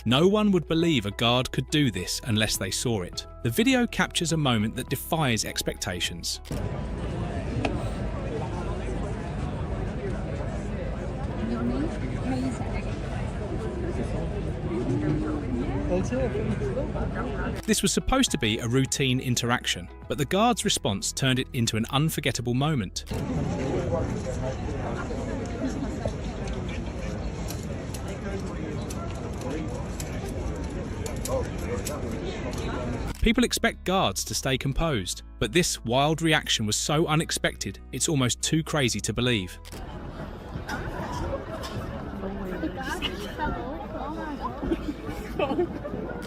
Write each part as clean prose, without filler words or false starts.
No one would believe a guard could do this unless they saw it. The video captures a moment that defies expectations. This was supposed to be a routine interaction, but the guard's response turned it into an unforgettable moment. People expect guards to stay composed, but this wild reaction was so unexpected, it's almost too crazy to believe.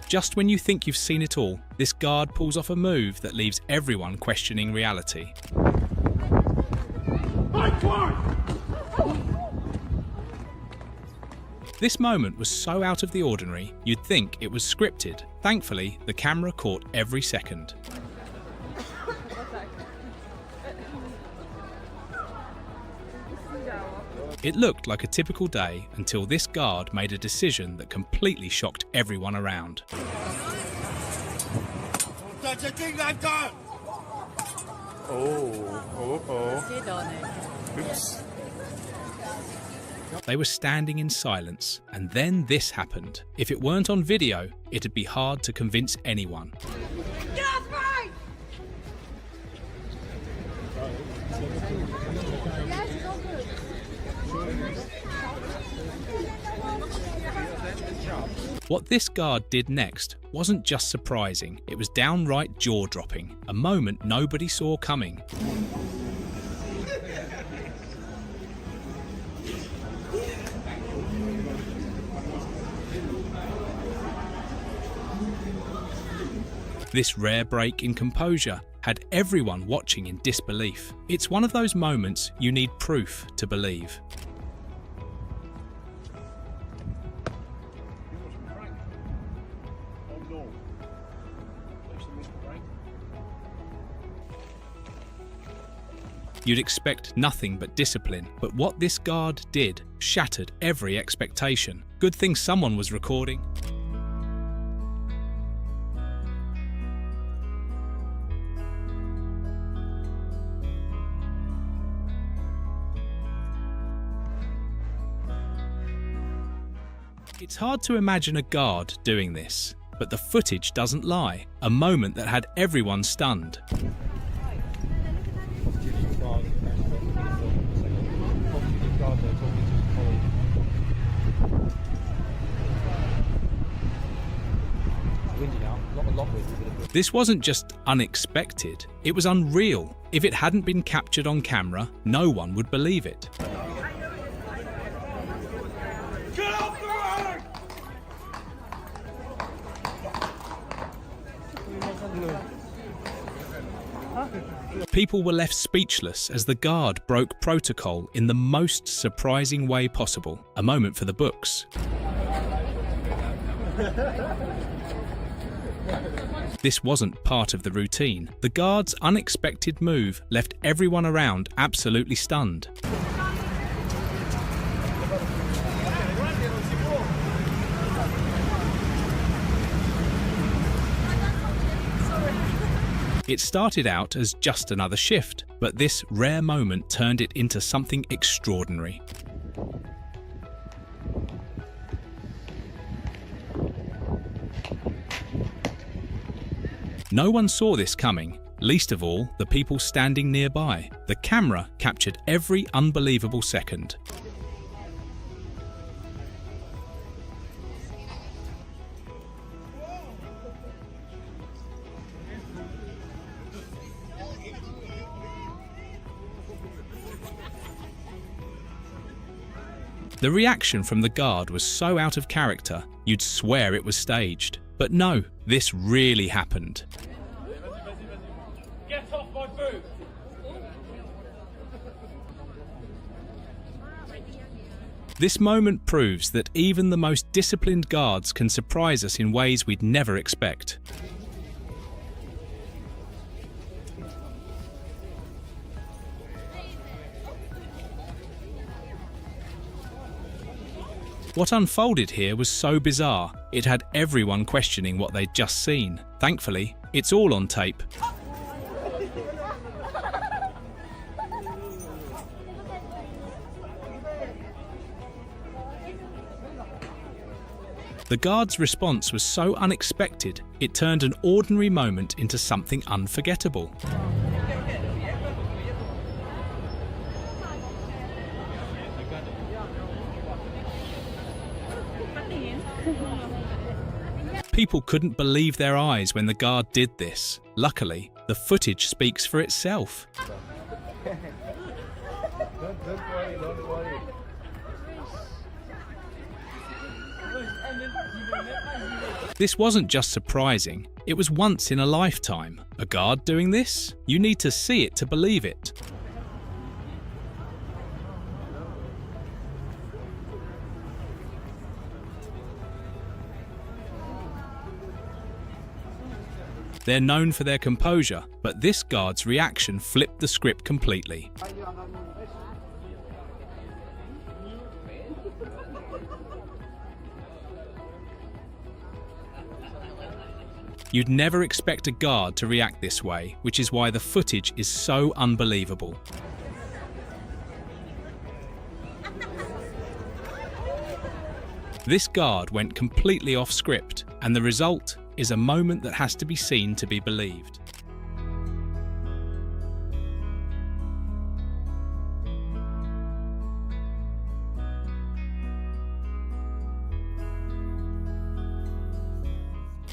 Just when you think you've seen it all, this guard pulls off a move that leaves everyone questioning reality. This moment was so out of the ordinary, you'd think it was scripted. Thankfully, the camera caught every second. It looked like a typical day until this guard made a decision that completely shocked everyone around. Oops. They were standing in silence, and then this happened. If it weren't on video, it'd be hard to convince anyone. Get off me! What this guard did next wasn't just surprising, it was downright jaw-dropping, a moment nobody saw coming. This rare break in composure had everyone watching in disbelief. It's one of those moments you need proof to believe. You'd expect nothing but discipline, but what this guard did shattered every expectation. Good thing someone was recording. It's hard to imagine a guard doing this, but the footage doesn't lie. A moment that had everyone stunned. This wasn't just unexpected, it was unreal. If it hadn't been captured on camera, no one would believe it. Get off the road! People were left speechless as the guard broke protocol in the most surprising way possible. A moment for the books. This wasn't part of the routine. The guard's unexpected move left everyone around absolutely stunned. It started out as just another shift, but this rare moment turned it into something extraordinary. No one saw this coming, least of all the people standing nearby. The camera captured every unbelievable second. The reaction from the guard was so out of character, you'd swear it was staged. But no, this really happened. Get off my boot! This moment proves that even the most disciplined guards can surprise us in ways we'd never expect. What unfolded here was so bizarre, It had everyone questioning what they'd just seen. Thankfully, it's all on tape. The guard's response was so unexpected, it turned an ordinary moment into something unforgettable. People couldn't believe their eyes when the guard did this. Luckily, the footage speaks for itself. Don't worry. This wasn't just surprising, it was once in a lifetime. A guard doing this? You need to see it to believe it. They're known for their composure, but this guard's reaction flipped the script completely. You'd never expect a guard to react this way, which is why the footage is so unbelievable. This guard went completely off script, and the result is a moment that has to be seen to be believed.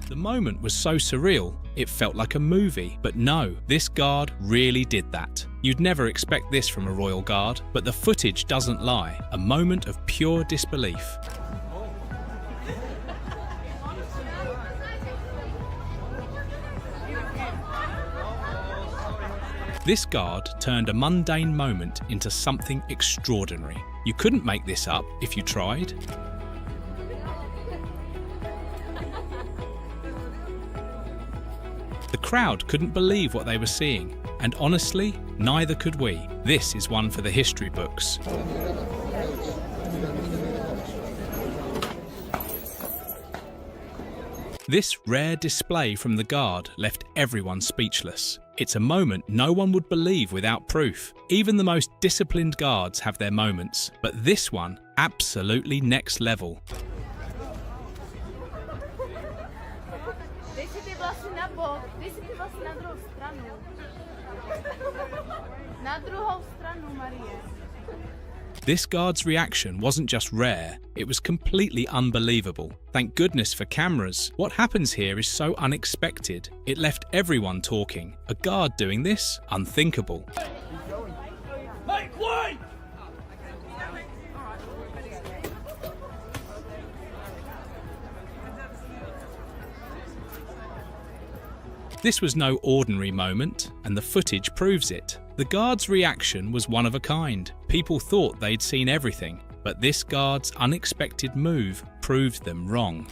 The moment was so surreal, it felt like a movie. But no, this guard really did that. You'd never expect this from a royal guard, but the footage doesn't lie. A moment of pure disbelief. This guard turned a mundane moment into something extraordinary. You couldn't make this up if you tried. The crowd couldn't believe what they were seeing, and honestly, neither could we. This is one for the history books. This rare display from the guard left everyone speechless. It's a moment no one would believe without proof. Even the most disciplined guards have their moments, but this one, absolutely next level. This guard's reaction wasn't just rare, it was completely unbelievable. Thank goodness for cameras. What happens here is so unexpected. It left everyone talking. A guard doing this? Unthinkable. Make way! This was no ordinary moment, and the footage proves it. The guard's reaction was one of a kind. People thought they'd seen everything, but this guard's unexpected move proved them wrong.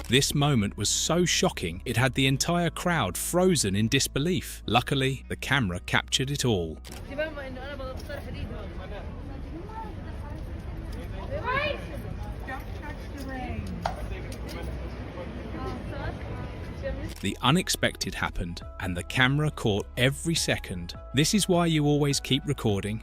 This moment was so shocking, it had the entire crowd frozen in disbelief. Luckily, the camera captured it all. The unexpected happened, and the camera caught every second. This is why you always keep recording.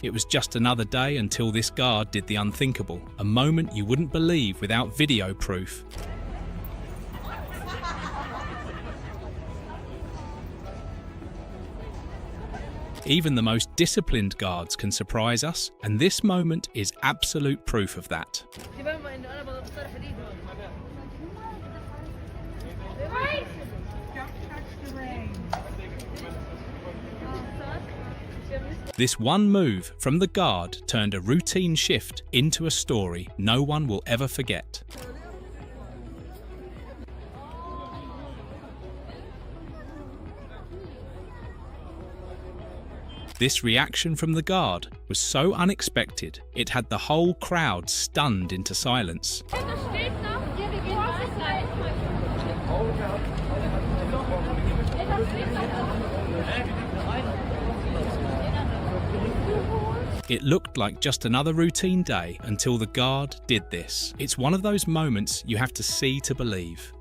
It was just another day until this guard did the unthinkable, a moment you wouldn't believe without video proof. Even the most disciplined guards can surprise us, and this moment is absolute proof of that. This one move from the guard turned a routine shift into a story no one will ever forget. This reaction from the guard was so unexpected, it had the whole crowd stunned into silence. It looked like just another routine day until the guard did this. It's one of those moments you have to see to believe.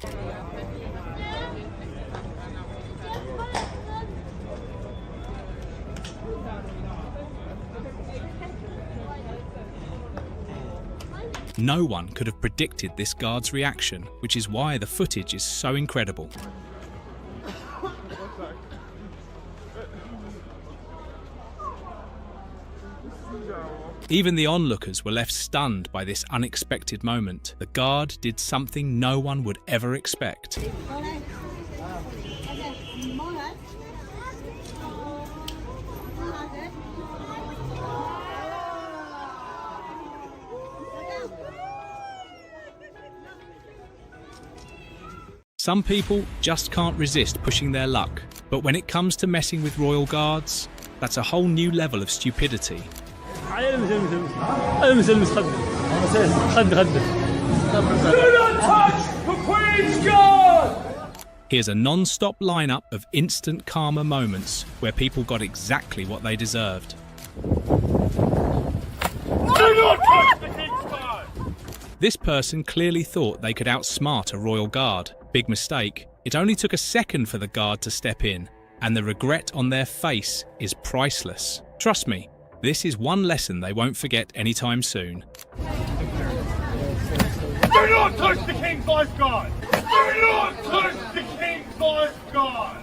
No one could have predicted this guard's reaction, which is why the footage is so incredible. Even the onlookers were left stunned by this unexpected moment. The guard did something no one would ever expect. Some people just can't resist pushing their luck, but when it comes to messing with royal guards, that's a whole new level of stupidity. Do not touch the Queen's Guard! Here's a non-stop lineup of instant karma moments where people got exactly what they deserved. Do not touch the King's Guard! This person clearly thought they could outsmart a royal guard. Big mistake. It only took a second for the guard to step in, and the regret on their face is priceless. Trust me, this is one lesson they won't forget anytime soon. Do not touch the King's Lifeguard! Do not touch the King's Lifeguard!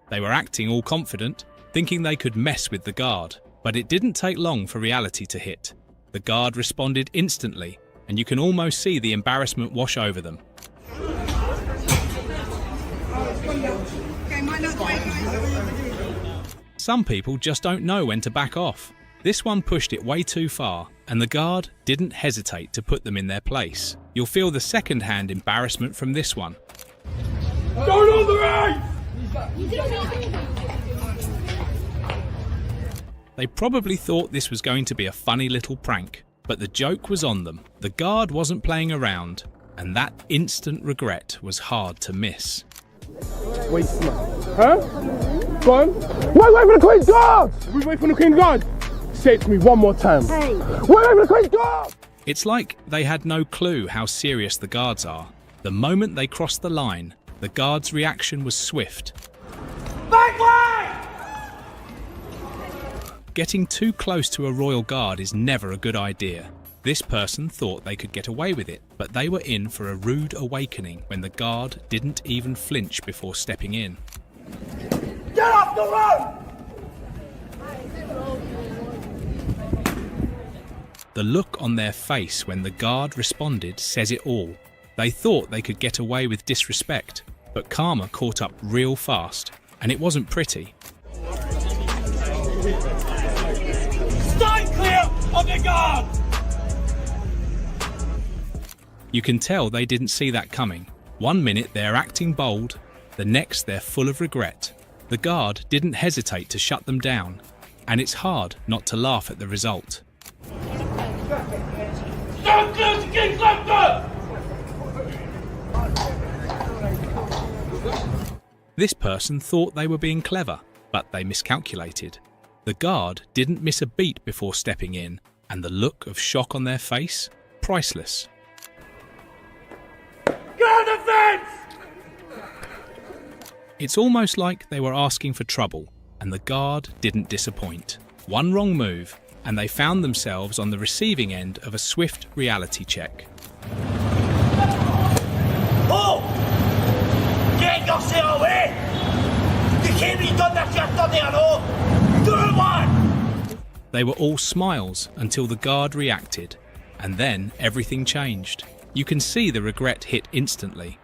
They were acting all confident, thinking they could mess with the guard. But it didn't take long for reality to hit. The guard responded instantly, and you can almost see the embarrassment wash over them. Some people just don't know when to back off. This one pushed it way too far, and the guard didn't hesitate to put them in their place. You'll feel the second-hand embarrassment from this one. Don't on the right! They probably thought this was going to be a funny little prank, but the joke was on them. The guard wasn't playing around, and that instant regret was hard to miss. Wait, huh? Go on. Wait for the Queen's Guard! Wait for the Queen's Guard! Say it to me one more time. Hey. Wait for the Queen's Guard! It's like they had no clue how serious the guards are. The moment they crossed the line, the guard's reaction was swift. Back way! Getting too close to a royal guard is never a good idea. This person thought they could get away with it, but they were in for a rude awakening when the guard didn't even flinch before stepping in. Get off the road! The look on their face when the guard responded says it all. They thought they could get away with disrespect, but karma caught up real fast, and it wasn't pretty. Stand clear of the guard! You can tell they didn't see that coming. One minute they're acting bold, the next they're full of regret. The guard didn't hesitate to shut them down, and it's hard not to laugh at the result. Stand clear of the King's Lifeguard! This person thought they were being clever, but they miscalculated. The guard didn't miss a beat before stepping in, and the look of shock on their face, priceless. Get on the fence! It's almost like they were asking for trouble, and the guard didn't disappoint. One wrong move, and they found themselves on the receiving end of a swift reality check. Oh! Get yourself away! You can't be done that you're done there, no! Do it, man! They were all smiles until the guard reacted, and then everything changed. You can see the regret hit instantly.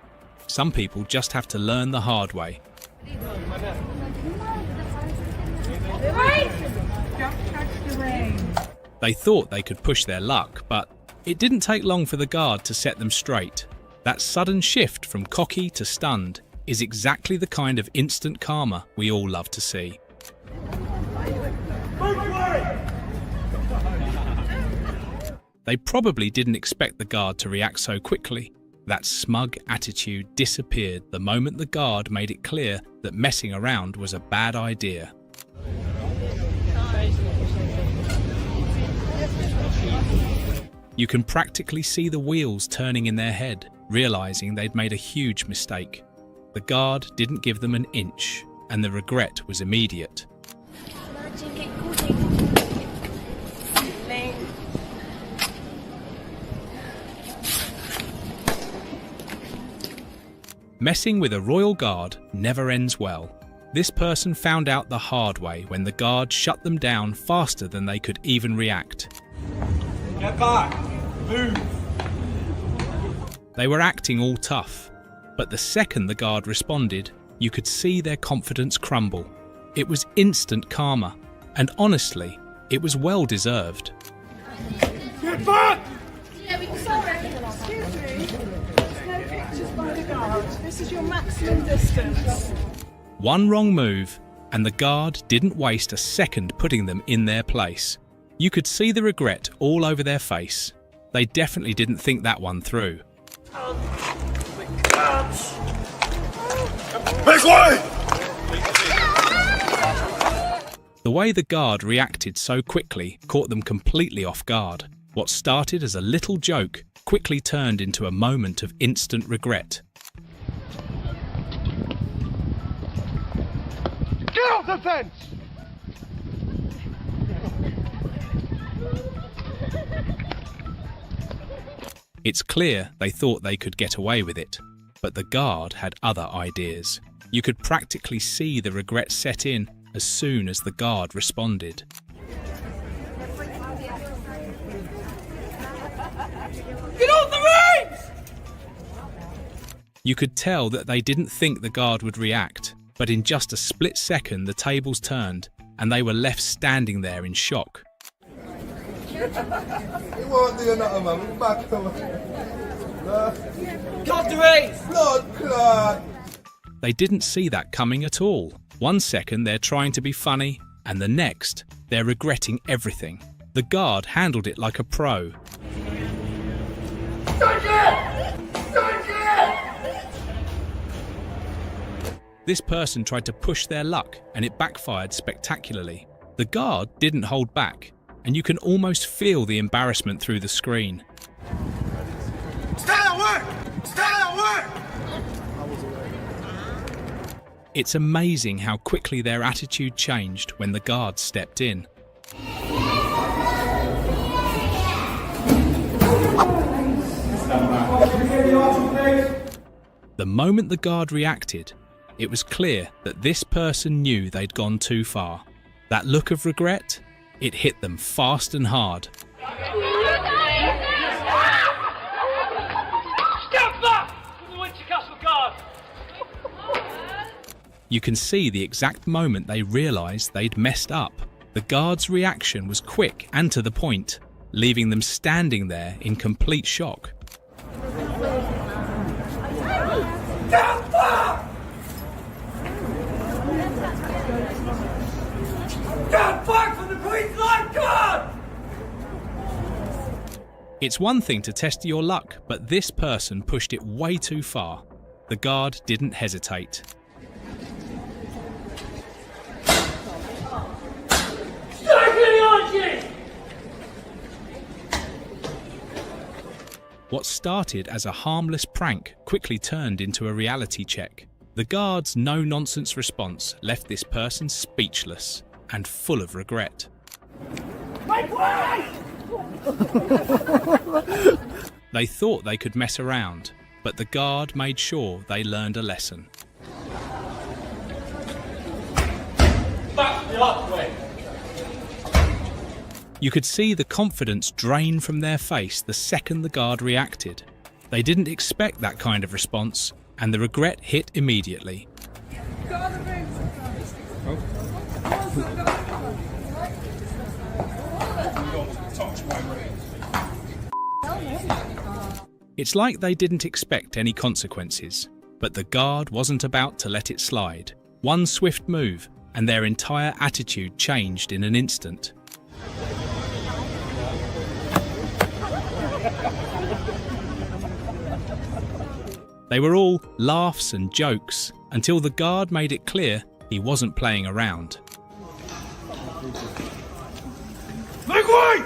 Some people just have to learn the hard way. They thought they could push their luck, but it didn't take long for the guard to set them straight. That sudden shift from cocky to stunned is exactly the kind of instant karma we all love to see. They probably didn't expect the guard to react so quickly. That smug attitude disappeared the moment the guard made it clear that messing around was a bad idea. You can practically see the wheels turning in their head, realizing they'd made a huge mistake. The guard didn't give them an inch, and the regret was immediate. Messing with a royal guard never ends well. This person found out the hard way when the guard shut them down faster than they could even react. Get back! Move! They were acting all tough, but the second the guard responded, you could see their confidence crumble. It was instant karma, and honestly, it was well deserved. Get back! Sorry, excuse me. There's no pictures by the guard. This is your maximum distance. One wrong move, and the guard didn't waste a second putting them in their place. You could see the regret all over their face. They definitely didn't think that one through. Make way! The way the guard reacted so quickly caught them completely off guard. What started as a little joke quickly turned into a moment of instant regret. Get off the fence! It's clear they thought they could get away with it, but the guard had other ideas. You could practically see the regret set in as soon as the guard responded. Get off the reins! You could tell that they didn't think the guard would react, but in just a split second the tables turned and they were left standing there in shock. He won't do nothing, man. We're back to Cut the reins! blood clot. They didn't see that coming at all. One second they're trying to be funny, and the next they're regretting everything. The guard handled it like a pro. This person tried to push their luck, and it backfired spectacularly. The guard didn't hold back, and you can almost feel the embarrassment through the screen. Stand at work! Stand at work! It's amazing how quickly their attitude changed when the guard stepped in. The moment the guard reacted, it was clear that this person knew they'd gone too far. That look of regret, it hit them fast and hard. Step back from the Winter Castle Guard! You can see the exact moment they realised they'd messed up. The guard's reaction was quick and to the point, leaving them standing there in complete shock. Step back! Get back from the Queen's Life Guard! It's one thing to test your luck, but this person pushed it way too far. The guard didn't hesitate. What started as a harmless prank quickly turned into a reality check. The guard's no-nonsense response left this person speechless and full of regret. Make way! They thought they could mess around, but the guard made sure they learned a lesson. Back the archway! You could see the confidence drain from their face the second the guard reacted. They didn't expect that kind of response, and the regret hit immediately. It's like they didn't expect any consequences, but the guard wasn't about to let it slide. One swift move, and their entire attitude changed in an instant. They were all laughs and jokes until the guard made it clear he wasn't playing around. Make way!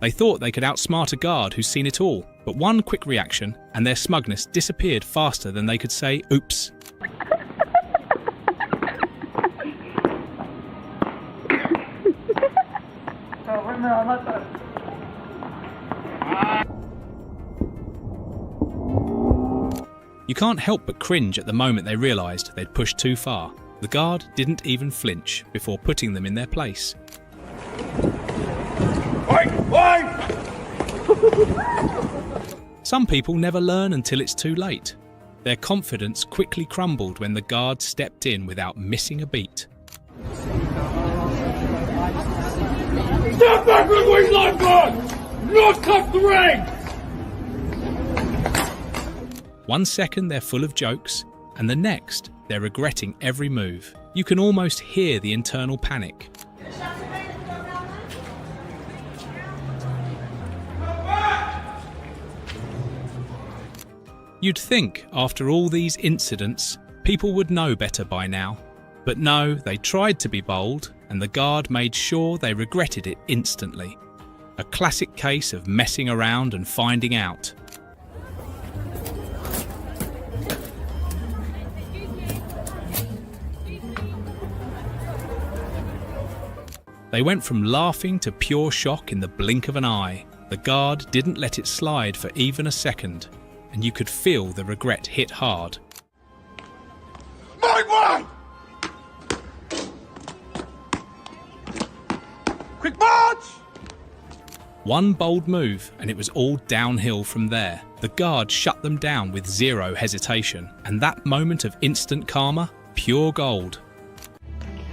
They thought they could outsmart a guard who's seen it all, but one quick reaction and their smugness disappeared faster than they could say oops. You can't help but cringe at the moment they realised they'd pushed too far. The guard didn't even flinch before putting them in their place. Some people never learn until it's too late. Their confidence quickly crumbled when the guard stepped in without missing a beat. Step back with the wings lifeguard! Not cut the ring! 1 second they're full of jokes, and the next they're regretting every move. You can almost hear the internal panic. You'd think, after all these incidents, people would know better by now. But no, they tried to be bold, and the guard made sure they regretted it instantly. A classic case of messing around and finding out. They went from laughing to pure shock in the blink of an eye. The guard didn't let it slide for even a second, and you could feel the regret hit hard. Make way! Quick march! One bold move and it was all downhill from there. The guard shut them down with zero hesitation, and that moment of instant karma, pure gold.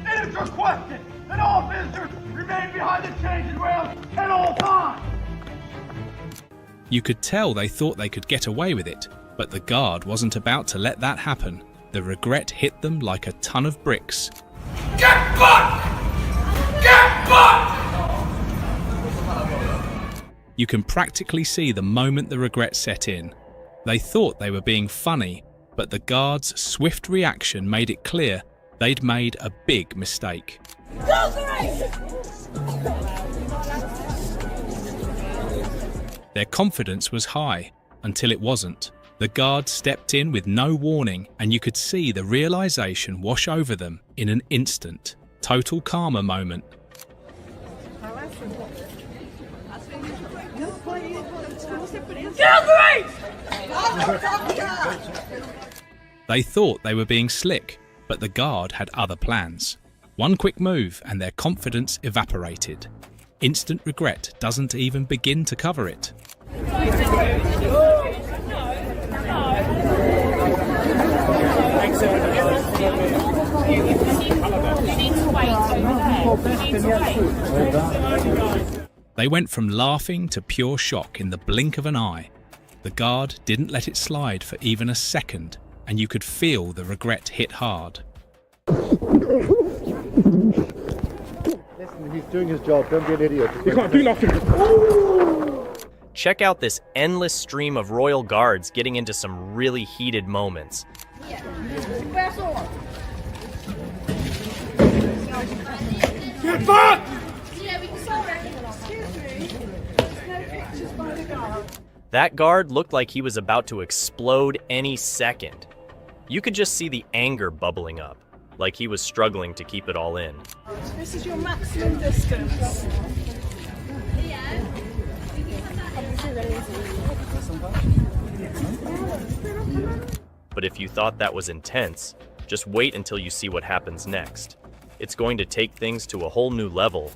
It is requested that all visitors remain behind the changing rails at all times! You could tell they thought they could get away with it, but the guard wasn't about to let that happen. The regret hit them like a ton of bricks. Get back! Get back! You can practically see the moment the regret set in. They thought they were being funny, but the guard's swift reaction made it clear they'd made a big mistake. Their confidence was high, until it wasn't. The guard stepped in with no warning, and you could see the realization wash over them in an instant. Total karma moment. They thought they were being slick, but the guard had other plans. One quick move and their confidence evaporated. Instant regret doesn't even begin to cover it. They went from laughing to pure shock in the blink of an eye. The guard didn't let it slide for even a second, and you could feel the regret hit hard. Listen, he's doing his job. Don't be an idiot. You can't do nothing. Check out this endless stream of Royal Guards getting into some really heated moments. Get back! Excuse me. There's no pictures by the guard. That guard looked like he was about to explode any second. You could just see the anger bubbling up, like he was struggling to keep it all in. This is your maximum distance. But if you thought that was intense, just wait until you see what happens next. It's going to take things to a whole new level.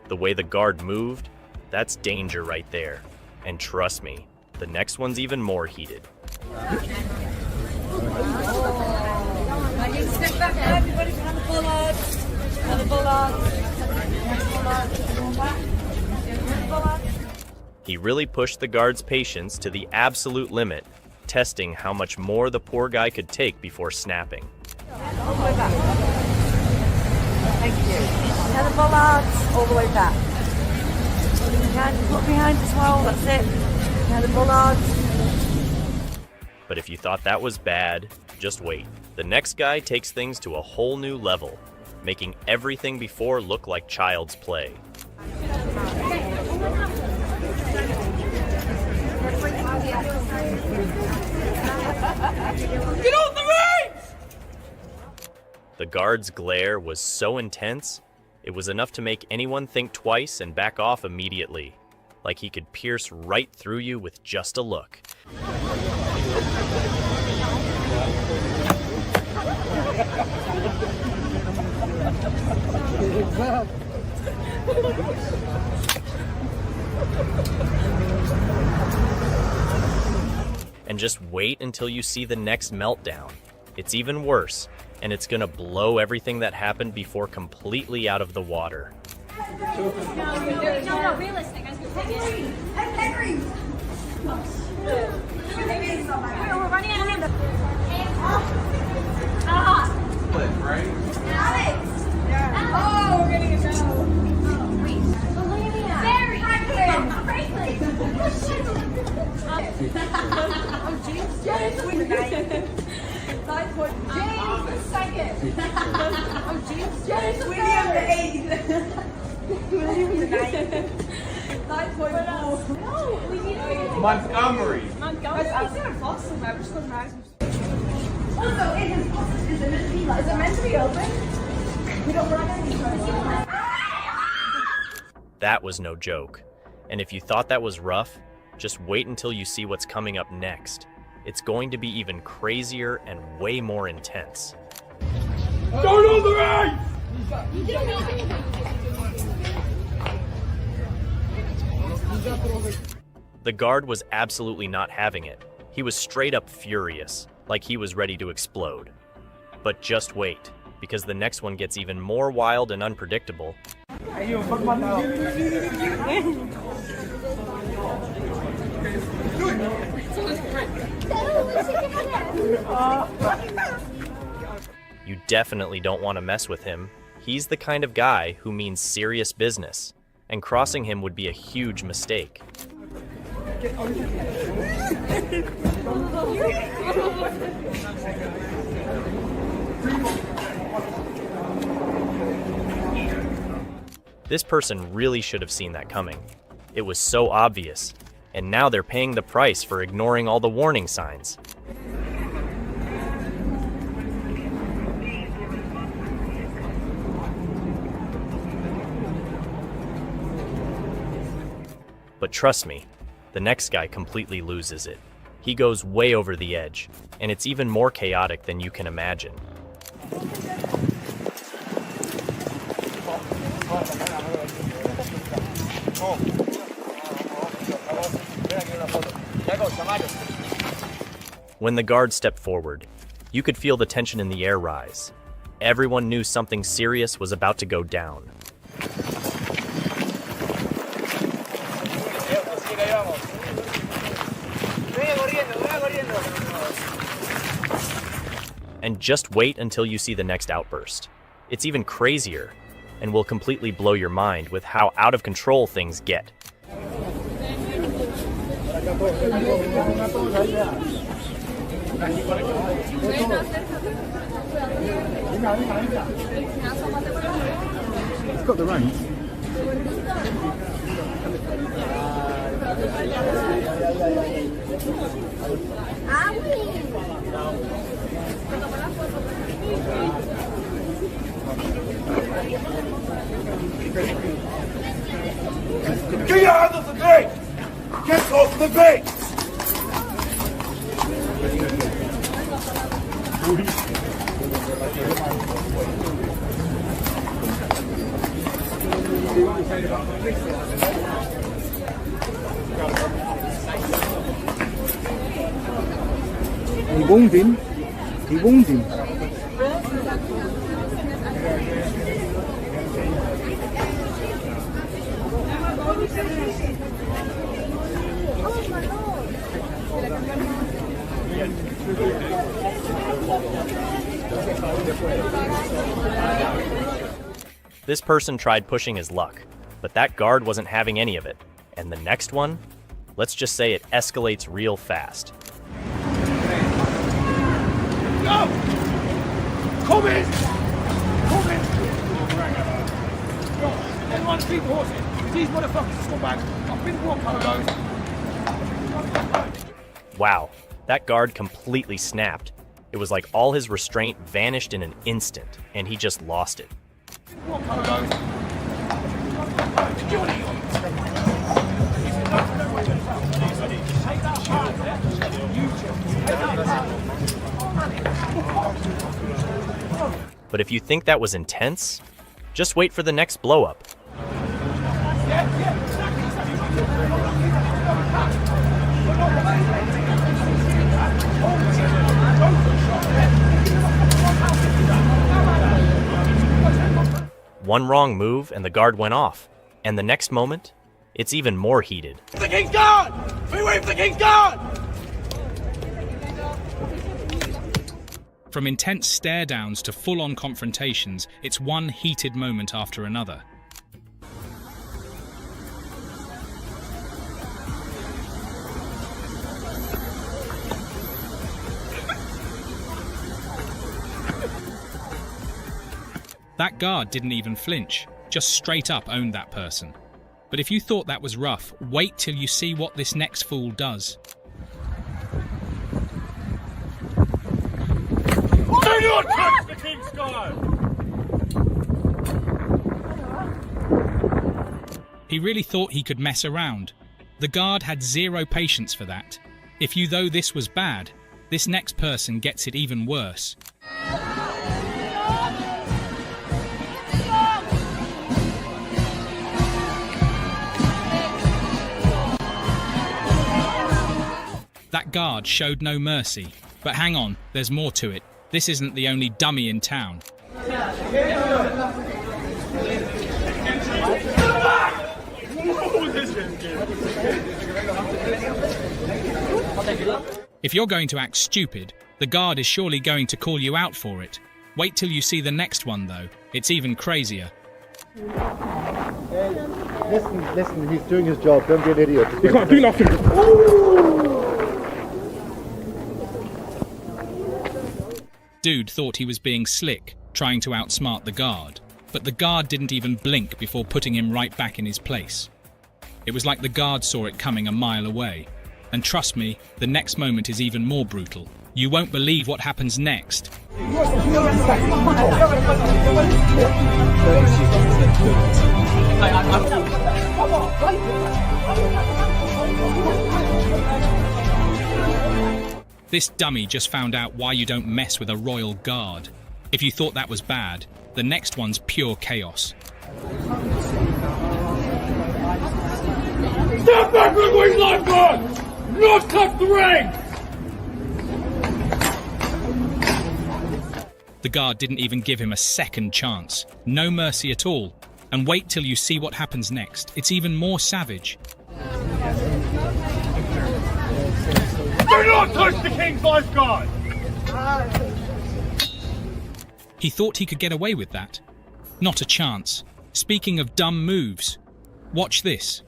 The way the guard moved, that's danger right there. And trust me, the next one's even more heated. He really pushed the guard's patience to the absolute limit, testing how much more the poor guy could take before snapping. All the way back. Thank you. Now the bollards, all the way back. Look behind as well, that's it. Now the bollards. But if you thought that was bad, just wait. The next guy takes things to a whole new level, making everything before look like child's play. Get off the reins! The guard's glare was so intense, it was enough to make anyone think twice and back off immediately, like he could pierce right through you with just a look. And just wait until you see the next meltdown. It's even worse, and it's gonna blow everything that happened before completely out of the water. No, realistic. Henry! We're running out of Alex! Oh, we're gonna go. Oh, wait. Olivia! Mary! Franklin! Oh, James! James! 9 point. James the second! Oh, James! William the 8th! William the 9th! 9.4. No, we need to Montgomery. Montgomery. I said a fossil map, just goes back. Also, is it meant to be open? We don't run any trouble. That was no joke. And if you thought that was rough, just wait until you see what's coming up next. It's going to be even crazier and way more intense. Don't on the right! The guard was absolutely not having it. He was straight up furious, like he was ready to explode. But just wait, because the next one gets even more wild and unpredictable. You definitely don't want to mess with him. He's the kind of guy who means serious business, and crossing him would be a huge mistake. This person really should have seen that coming. It was so obvious, and now they're paying the price for ignoring all the warning signs. But trust me, the next guy completely loses it. He goes way over the edge, and it's even more chaotic than you can imagine. When the guard stepped forward, you could feel the tension in the air rise. Everyone knew something serious was about to go down. And just wait until you see the next outburst. It's even crazier, and will completely blow your mind with how out of control things get. It's got the range. Get your hands off the gate! Get off the gate! He warned him. He warned him. This person tried pushing his luck, but that guard wasn't having any of it. And the next one, let's just say it escalates real fast. Go! Come in! Come in! Everyone keep horsing. These motherfuckers are scumbags. I've been walking on those. Wow, that guard completely snapped. It was like all his restraint vanished in an instant, and he just lost it. Walk on those. But if you think that was intense, just wait for the next blow-up. One wrong move and the guard went off. And the next moment, it's even more heated. The King's Guard! Be away from the King's Guard! From intense stare-downs to full-on confrontations, it's one heated moment after another. That guard didn't even flinch, just straight up owned that person. But if you thought that was rough, wait till you see what this next fool does. Do not touch the King's Guard! He really thought he could mess around. The guard had zero patience for that. If you though this was bad, this next person gets it even worse. That guard showed no mercy. But hang on, there's more to it. This isn't the only dummy in town. If you're going to act stupid, the guard is surely going to call you out for it. Wait till you see the next one though. It's even crazier. Listen, he's doing his job. Don't be an idiot. You can't do nothing. Dude thought he was being slick, trying to outsmart the guard. But the guard didn't even blink before putting him right back in his place. It was like the guard saw it coming a mile away. And trust me, the next moment is even more brutal. You won't believe what happens next. This dummy just found out why you don't mess with a royal guard. If you thought that was bad, the next one's pure chaos. Step back with wings like guns! Not cut the ring! The guard didn't even give him a second chance. No mercy at all. And wait till you see what happens next. It's even more savage. Do not touch the King's lifeguard! He thought he could get away with that. Not a chance. Speaking of dumb moves, watch this.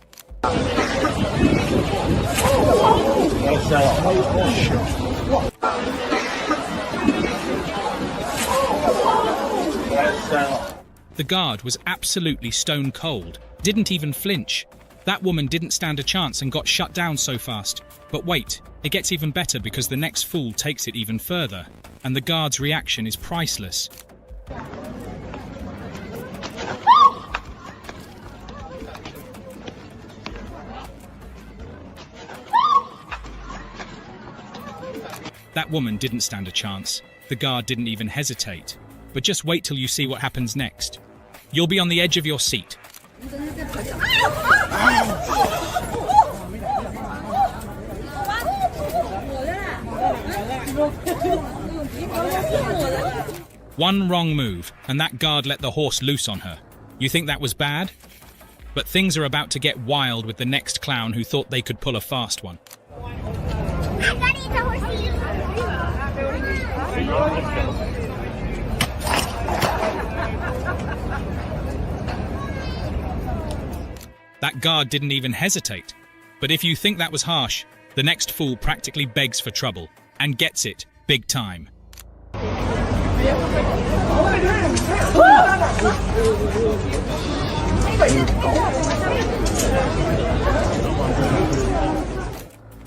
The guard was absolutely stone cold, didn't even flinch. That woman didn't stand a chance and got shut down so fast. But wait, it gets even better because the next fool takes it even further, and the guard's reaction is priceless. That woman didn't stand a chance. The guard didn't even hesitate. But just wait till you see what happens next. You'll be on the edge of your seat. One wrong move, and that guard let the horse loose on her. You think that was bad? But things are about to get wild with the next clown who thought they could pull a fast one. Daddy, the horsey. That guard didn't even hesitate. But if you think that was harsh, the next fool practically begs for trouble, and gets it big time.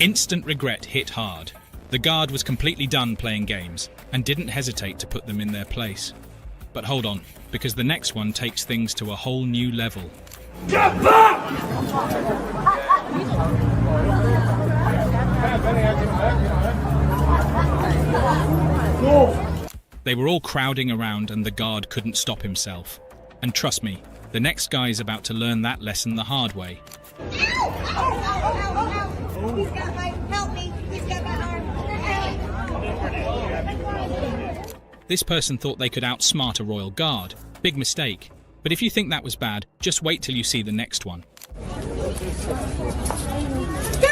Instant regret hit hard. The guard was completely done playing games, and didn't hesitate to put them in their place. But hold on, because the next one takes things to a whole new level. Get back! They were all crowding around and the guard couldn't stop himself. And trust me, the next guy is about to learn that lesson the hard way. He's got my, help me, he's got my arm. This person thought they could outsmart a royal guard. Big mistake. But if you think that was bad, just wait till you see the next one. Get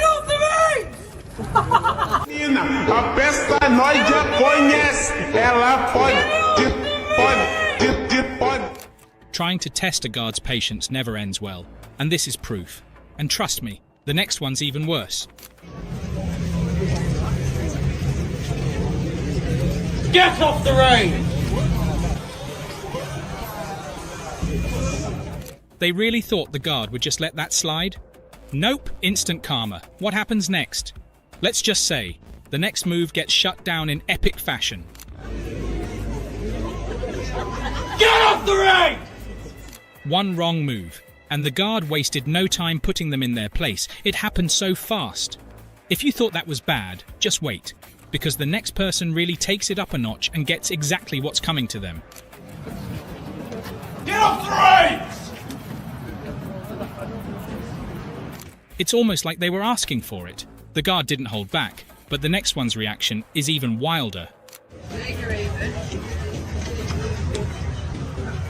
off the ring! A besta nós já conhece. Ela pode. Trying to test a guard's patience never ends well, and this is proof. And trust me, the next one's even worse. Get off the ring! They really thought the guard would just let that slide? Nope, instant karma. What happens next? Let's just say, the next move gets shut down in epic fashion. Get off the ring! One wrong move, and the guard wasted no time putting them in their place. It happened so fast. If you thought that was bad, just wait, because the next person really takes it up a notch and gets exactly what's coming to them. Get off the ring! It's almost like they were asking for it. The guard didn't hold back, but the next one's reaction is even wilder.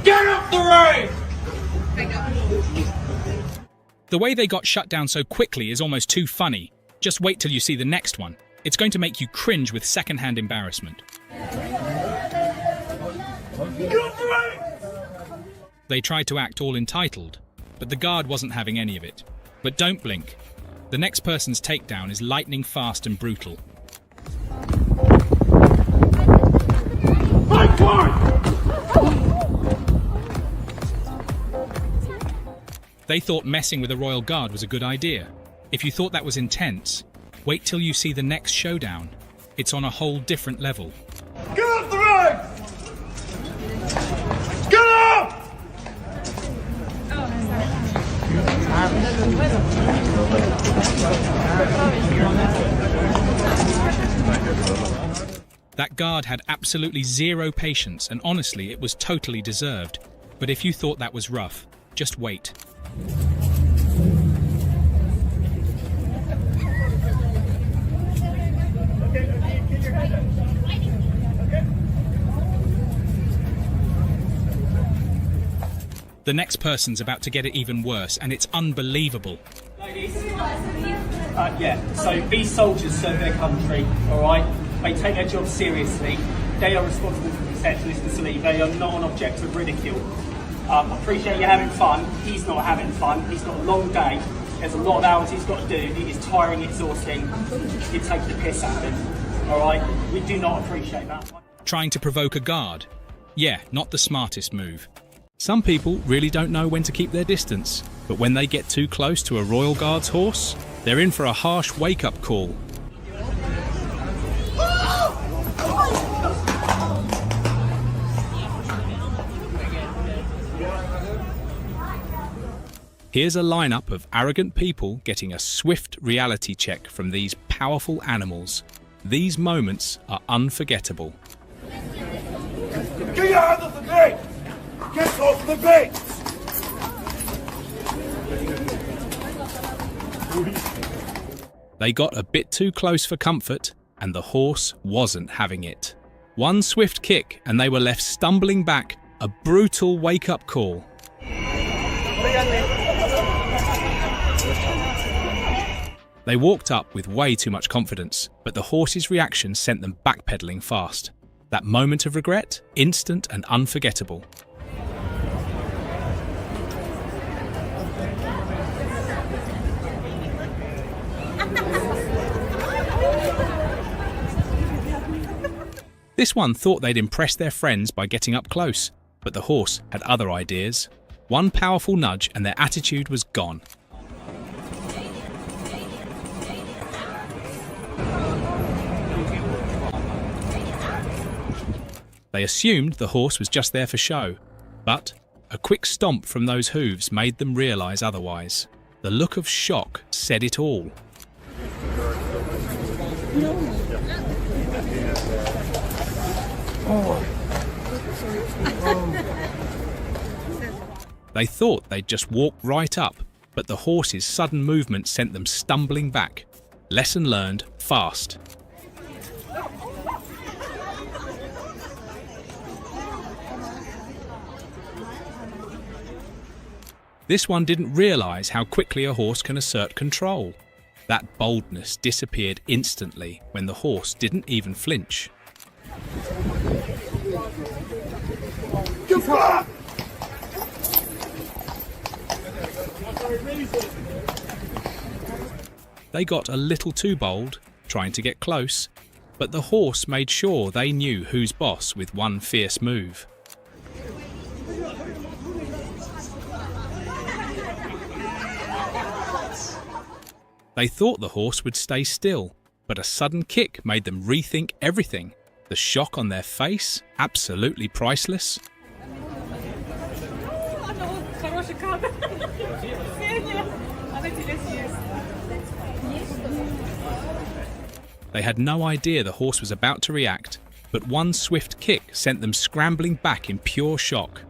Get off the ring! The way they got shut down so quickly is almost too funny. Just wait till you see the next one. It's going to make you cringe with second-hand embarrassment. Get off the ring! They tried to act all entitled, but the guard wasn't having any of it. But don't blink. The next person's takedown is lightning fast and brutal. They thought messing with a royal guard was a good idea. If you thought that was intense, wait till you see the next showdown. It's on a whole different level. Get off the ring! Get off! That guard had absolutely zero patience, and honestly, it was totally deserved. But if you thought that was rough, just wait. The next person's about to get it even worse, and it's unbelievable. Ladies, so these soldiers serve their country, alright? They take their job seriously. They are responsible for protecting this facility. They are not an object of ridicule. I appreciate you having fun. He's not having fun. He's got a long day. There's a lot of hours he's got to do. It is tiring, exhausting. You take the piss out of him, alright? We do not appreciate that. Trying to provoke a guard? Yeah, not the smartest move. Some people really don't know when to keep their distance, but when they get too close to a royal guard's horse, they're in for a harsh wake-up call. Here's a lineup of arrogant people getting a swift reality check from these powerful animals. These moments are unforgettable. Get your hands off the bait! Get off the bait! They got a bit too close for comfort, and the horse wasn't having it. One swift kick, and they were left stumbling back, a brutal wake-up call. They walked up with way too much confidence, but the horse's reaction sent them backpedaling fast. That moment of regret, instant and unforgettable. This one thought they'd impress their friends by getting up close, but the horse had other ideas. One powerful nudge and their attitude was gone. They assumed the horse was just there for show, but a quick stomp from those hooves made them realise otherwise. The look of shock said it all. They thought they'd just walk right up, but the horse's sudden movement sent them stumbling back. Lesson learned fast. This one didn't realise how quickly a horse can assert control. That boldness disappeared instantly when the horse didn't even flinch. They got a little too bold, trying to get close, but the horse made sure they knew who's boss with one fierce move. They thought the horse would stay still, but a sudden kick made them rethink everything. The shock on their face, absolutely priceless. They had no idea the horse was about to react, but one swift kick sent them scrambling back in pure shock.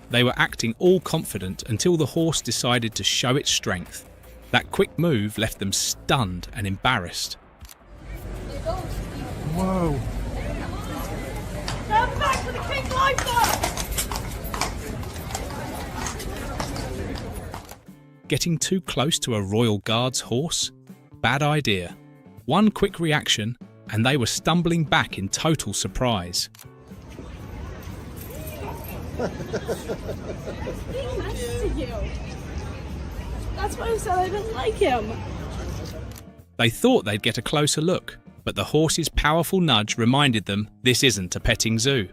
They were acting all confident until the horse decided to show its strength. That quick move left them stunned and embarrassed. Whoa. Stand back for the king lifer! Getting too close to a royal guard's horse? Bad idea. One quick reaction, and they were stumbling back in total surprise. Being nice to you. That's why I said I didn't like him. They thought they'd get a closer look, but the horse's powerful nudge reminded them this isn't a petting zoo.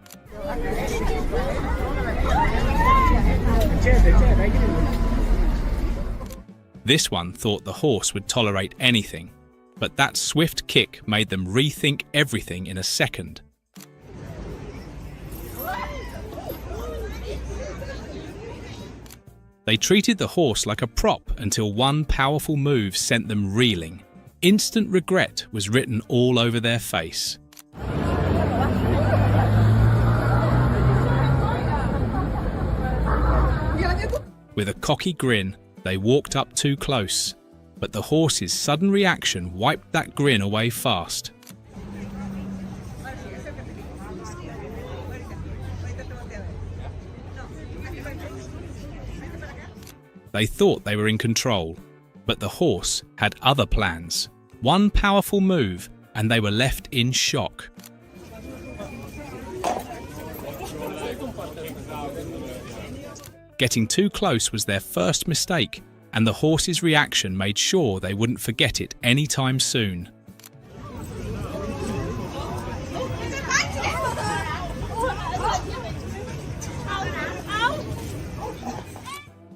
This one thought the horse would tolerate anything, but that swift kick made them rethink everything in a second. They treated the horse like a prop until one powerful move sent them reeling. Instant regret was written all over their face. With a cocky grin, they walked up too close, but the horse's sudden reaction wiped that grin away fast. They thought they were in control, but the horse had other plans. One powerful move, and they were left in shock. Getting too close was their first mistake, and the horse's reaction made sure they wouldn't forget it anytime soon.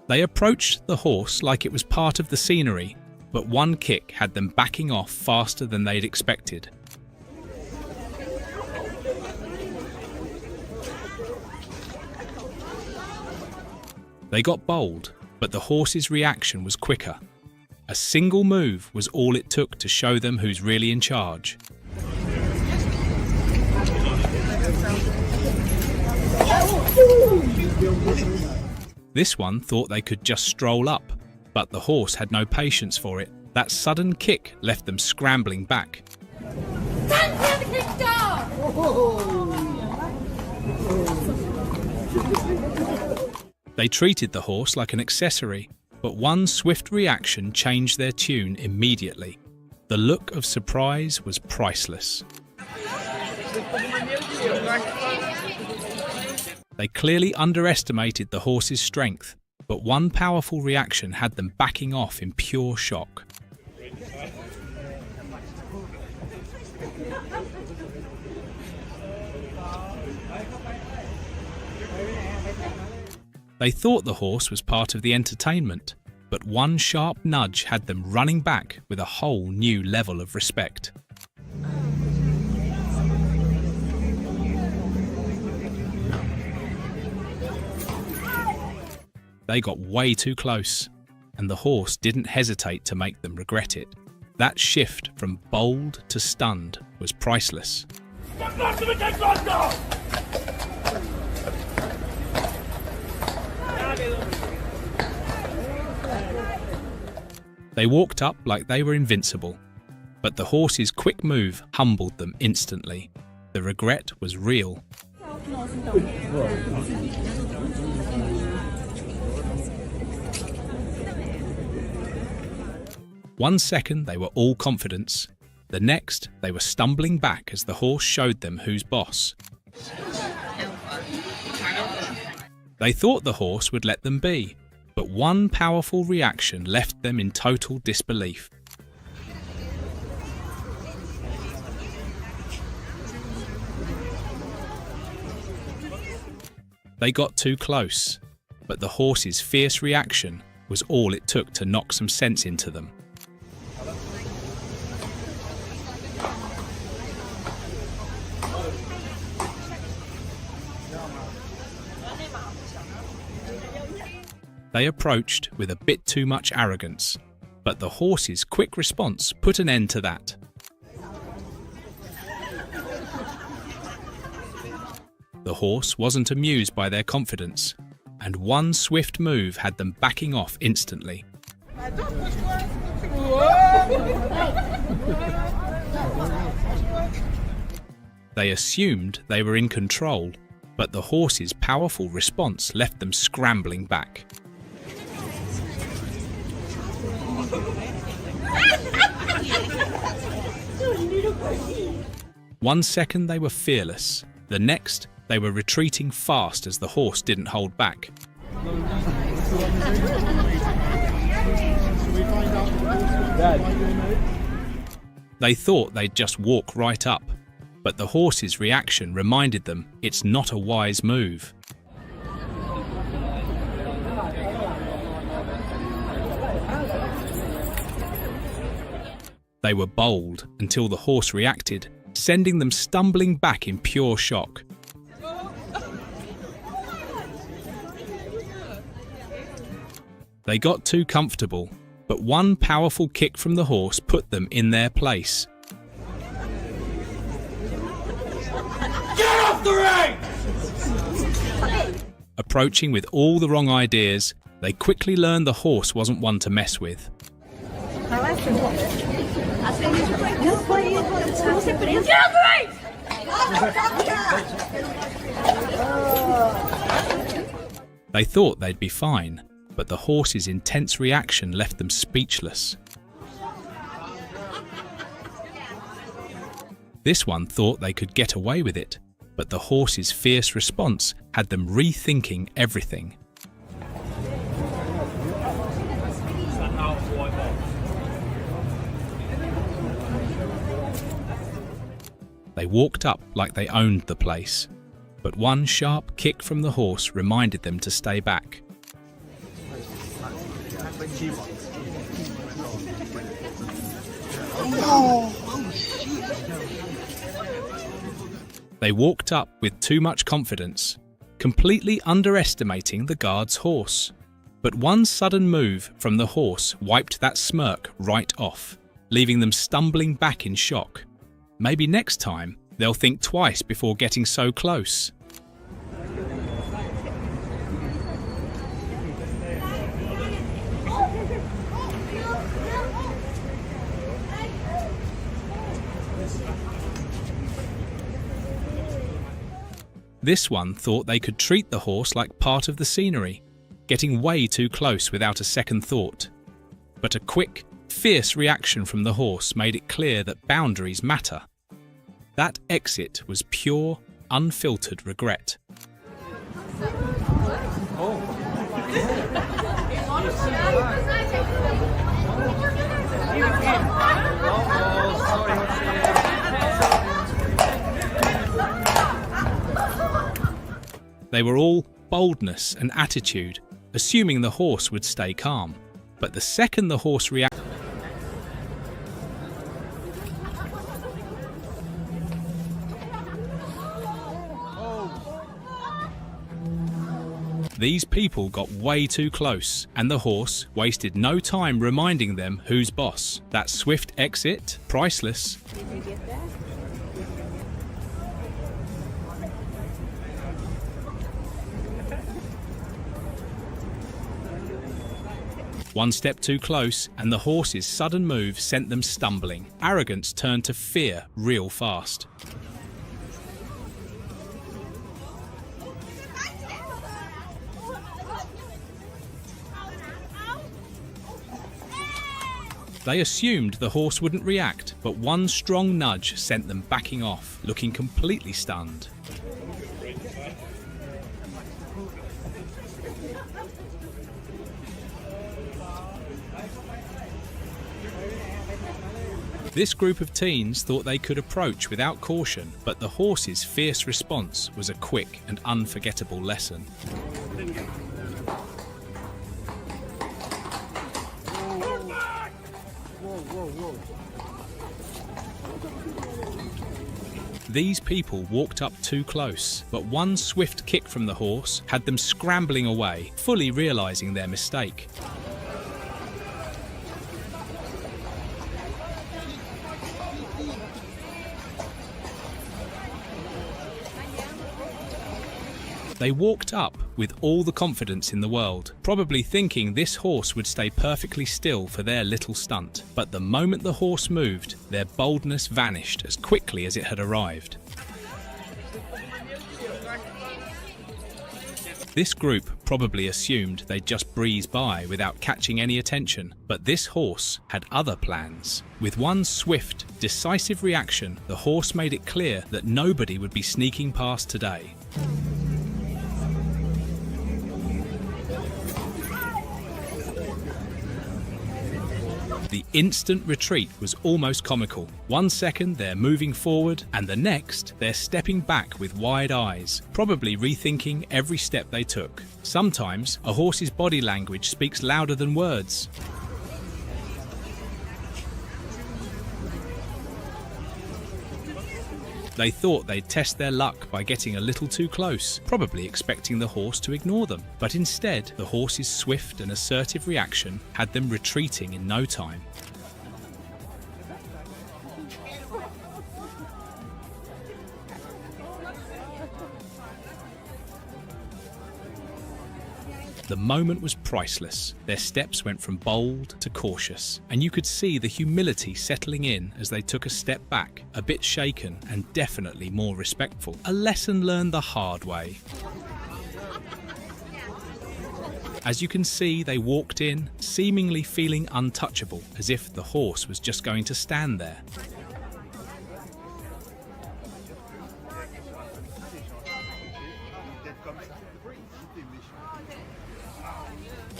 They approached the horse like it was part of the scenery, but one kick had them backing off faster than they'd expected. They got bold, but the horse's reaction was quicker. A single move was all it took to show them who's really in charge. This one thought they could just stroll up, but the horse had no patience for it. That sudden kick left them scrambling back. Stand for the king dog! They treated the horse like an accessory, But one swift reaction changed their tune immediately. The look of surprise was priceless. They clearly underestimated the horse's strength, but one powerful reaction had them backing off in pure shock. They thought the horse was part of the entertainment, but one sharp nudge had them running back with a whole new level of respect. They got way too close, and the horse didn't hesitate to make them regret it. That shift from bold to stunned was priceless. They walked up like they were invincible, but the horse's quick move humbled them instantly. The regret was real. One second they were all confidence. The next they were stumbling back as the horse showed them who's boss. They thought the horse would let them be, but one powerful reaction left them in total disbelief. They got too close, but the horse's fierce reaction was all it took to knock some sense into them. They approached with a bit too much arrogance, but the horse's quick response put an end to that. The horse wasn't amused by their confidence, and one swift move had them backing off instantly. They assumed they were in control, but the horse's powerful response left them scrambling back. One second they were fearless, the next they were retreating fast as the horse didn't hold back. They thought they'd just walk right up, but the horse's reaction reminded them it's not a wise move. They were bold until the horse reacted, sending them stumbling back in pure shock. They got too comfortable, but one powerful kick from the horse put them in their place. Get off the ring! Approaching with all the wrong ideas, they quickly learned the horse wasn't one to mess with. They thought they'd be fine, but the horse's intense reaction left them speechless. This one thought they could get away with it, but the horse's fierce response had them rethinking everything. They walked up like they owned the place, but one sharp kick from the horse reminded them to stay back. They walked up with too much confidence, completely underestimating the guard's horse. But one sudden move from the horse wiped that smirk right off, leaving them stumbling back in shock. Maybe next time they'll think twice before getting so close. This one thought they could treat the horse like part of the scenery, getting way too close without a second thought. But a quick, fierce reaction from the horse made it clear that boundaries matter. That exit was pure, unfiltered regret. They were all boldness and attitude, assuming the horse would stay calm. But the second the horse reacted, these people got way too close, and the horse wasted no time reminding them who's boss. That swift exit, priceless. One step too close, and the horse's sudden move sent them stumbling. Arrogance turned to fear real fast. They assumed the horse wouldn't react, but one strong nudge sent them backing off, looking completely stunned. This group of teens thought they could approach without caution, but the horse's fierce response was a quick and unforgettable lesson. These people walked up too close, but one swift kick from the horse had them scrambling away, fully realizing their mistake. They walked up with all the confidence in the world, probably thinking this horse would stay perfectly still for their little stunt. But the moment the horse moved, their boldness vanished as quickly as it had arrived. This group probably assumed they'd just breeze by without catching any attention, but this horse had other plans. With one swift, decisive reaction, the horse made it clear that nobody would be sneaking past today. The instant retreat was almost comical. 1 second they're moving forward, and the next they're stepping back with wide eyes, probably rethinking every step they took. Sometimes a horse's body language speaks louder than words. They thought they'd test their luck by getting a little too close, probably expecting the horse to ignore them. But instead, the horse's swift and assertive reaction had them retreating in no time. The moment was priceless. Their steps went from bold to cautious, and you could see the humility settling in as they took a step back, a bit shaken and definitely more respectful. A lesson learned the hard way. As you can see, they walked in, seemingly feeling untouchable, as if the horse was just going to stand there.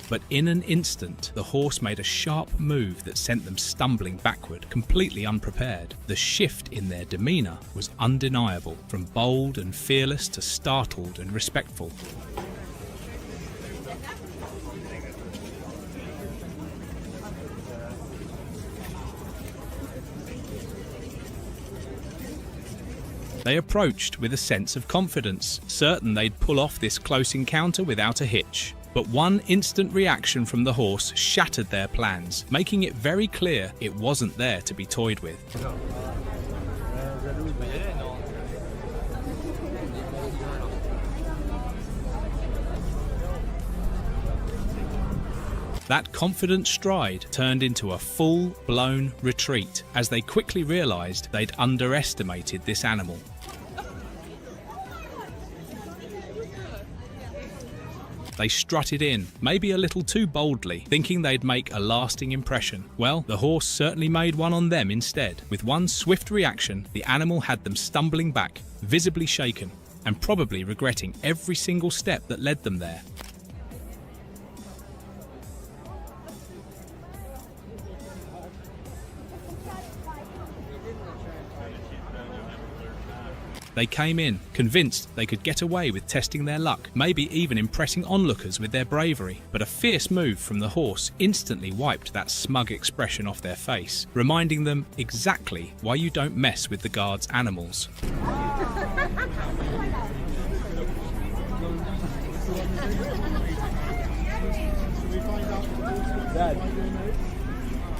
But in an instant, the horse made a sharp move that sent them stumbling backward, completely unprepared. The shift in their demeanour was undeniable, from bold and fearless to startled and respectful. They approached with a sense of confidence, certain they'd pull off this close encounter without a hitch. But one instant reaction from the horse shattered their plans, making it very clear it wasn't there to be toyed with. That confident stride turned into a full-blown retreat as they quickly realized they'd underestimated this animal. They strutted in, maybe a little too boldly, thinking they'd make a lasting impression. Well, the horse certainly made one on them instead. With one swift reaction, the animal had them stumbling back, visibly shaken, and probably regretting every single step that led them there. They came in, convinced they could get away with testing their luck, maybe even impressing onlookers with their bravery. But a fierce move from the horse instantly wiped that smug expression off their face, reminding them exactly why you don't mess with the guards' animals.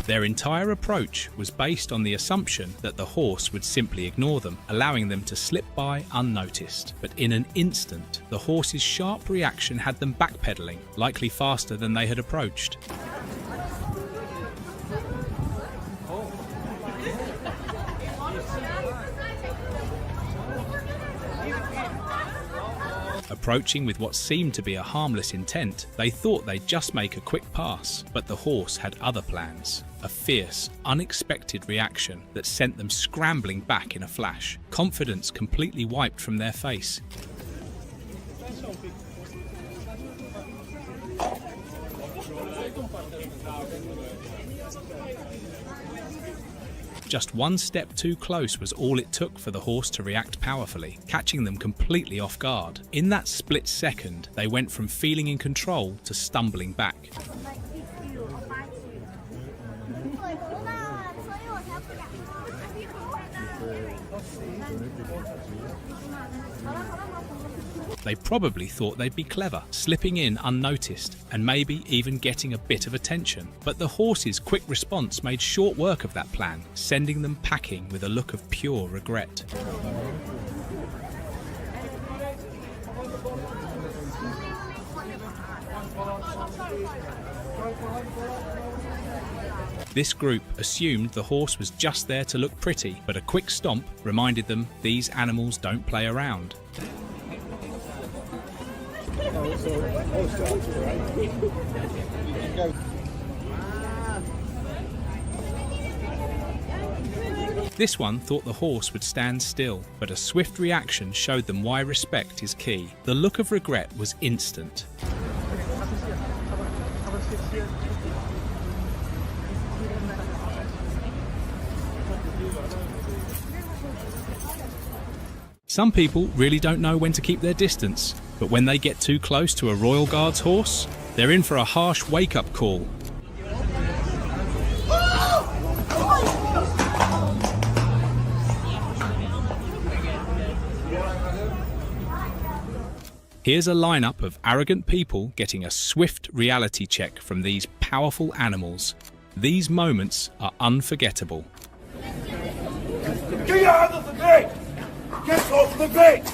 Their entire approach was based on the assumption that the horse would simply ignore them, allowing them to slip by unnoticed. But in an instant, the horse's sharp reaction had them backpedaling, likely faster than they had approached. Approaching with what seemed to be a harmless intent, they thought they'd just make a quick pass, but the horse had other plans. A fierce, unexpected reaction that sent them scrambling back in a flash, confidence completely wiped from their face. Just one step too close was all it took for the horse to react powerfully, catching them completely off guard. In that split second, they went from feeling in control to stumbling back. They probably thought they'd be clever, slipping in unnoticed, and maybe even getting a bit of attention. But the horse's quick response made short work of that plan, sending them packing with a look of pure regret. This group assumed the horse was just there to look pretty, but a quick stomp reminded them these animals don't play around. This one thought the horse would stand still, but a swift reaction showed them why respect is key. The look of regret was instant. Some people really don't know when to keep their distance, but when they get too close to a Royal Guard's horse, they're in for a harsh wake-up call. Here's a lineup of arrogant people getting a swift reality check from these powerful animals. These moments are unforgettable. Get out of the gate! Get off the gate!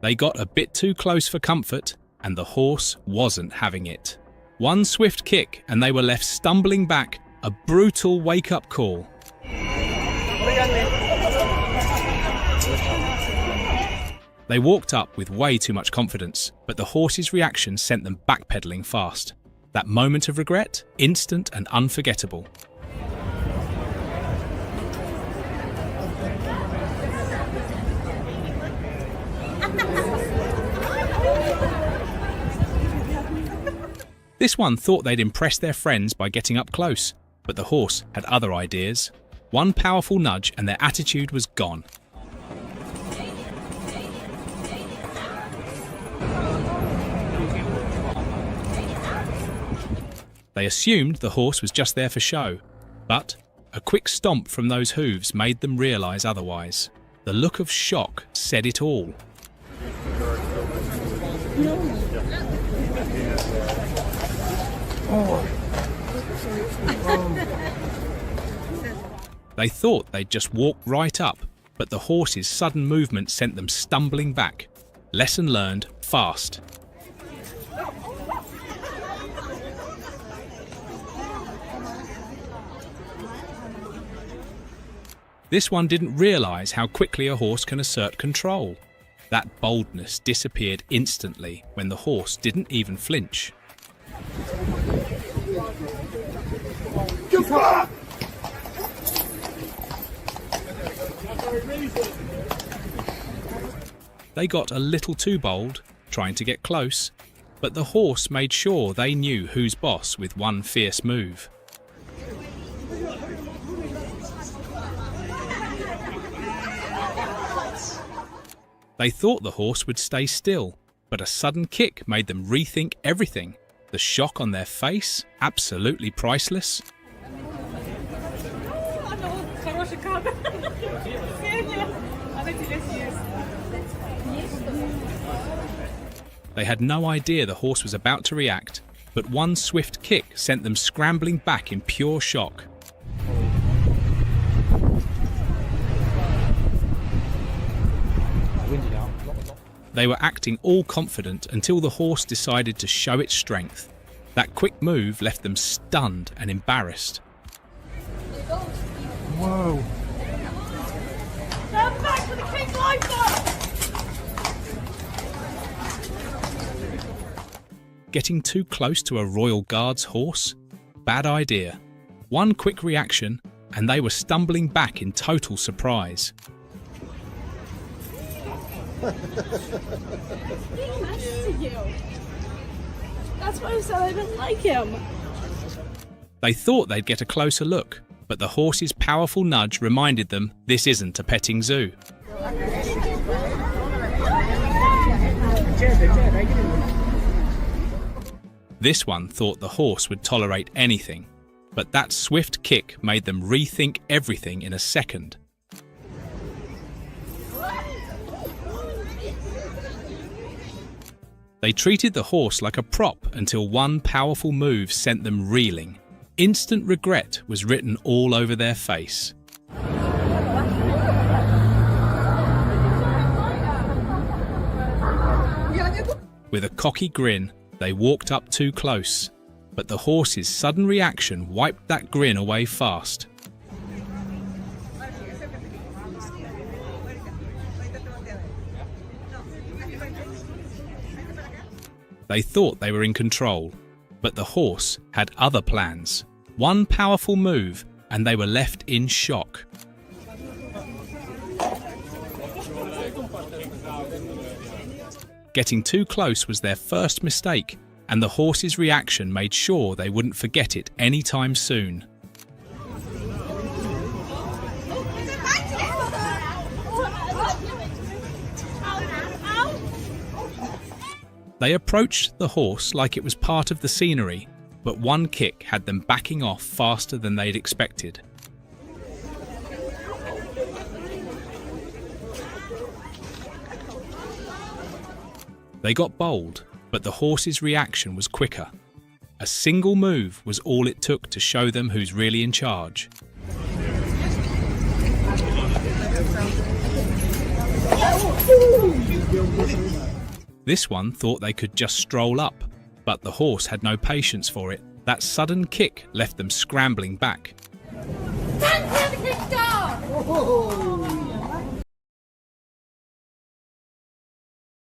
They got a bit too close for comfort, and the horse wasn't having it. One swift kick and they were left stumbling back, a brutal wake-up call. They walked up with way too much confidence, but the horse's reaction sent them backpedaling fast. That moment of regret, instant and unforgettable. This one thought they'd impress their friends by getting up close, but the horse had other ideas. One powerful nudge and their attitude was gone. They assumed the horse was just there for show, but a quick stomp from those hooves made them realise otherwise. The look of shock said it all. They thought they'd just walk right up, but the horse's sudden movement sent them stumbling back. Lesson learned fast. This one didn't realise how quickly a horse can assert control. That boldness disappeared instantly when the horse didn't even flinch. They got a little too bold, trying to get close, but the horse made sure they knew who's boss with one fierce move. They thought the horse would stay still, but a sudden kick made them rethink everything. The shock on their face, absolutely priceless. They had no idea the horse was about to react, but one swift kick sent them scrambling back in pure shock. They were acting all confident until the horse decided to show its strength. That quick move left them stunned and embarrassed. Whoa. Stand back for the King Lifer! Getting too close to a Royal Guard's horse? Bad idea. One quick reaction, and they were stumbling back in total surprise. Being nice to you. That's why I said I didn't like him. They thought they'd get a closer look, but the horse's powerful nudge reminded them this isn't a petting zoo. This one thought the horse would tolerate anything, but that swift kick made them rethink everything in a second. They treated the horse like a prop until one powerful move sent them reeling. Instant regret was written all over their face. With a cocky grin, they walked up too close, but the horse's sudden reaction wiped that grin away fast. They thought they were in control, but the horse had other plans. One powerful move, and they were left in shock. Getting too close was their first mistake, and the horse's reaction made sure they wouldn't forget it anytime soon. They approached the horse like it was part of the scenery, but one kick had them backing off faster than they'd expected. They got bold, but the horse's reaction was quicker. A single move was all it took to show them who's really in charge. This one thought they could just stroll up, but the horse had no patience for it. That sudden kick left them scrambling back. Stand for the King Dog!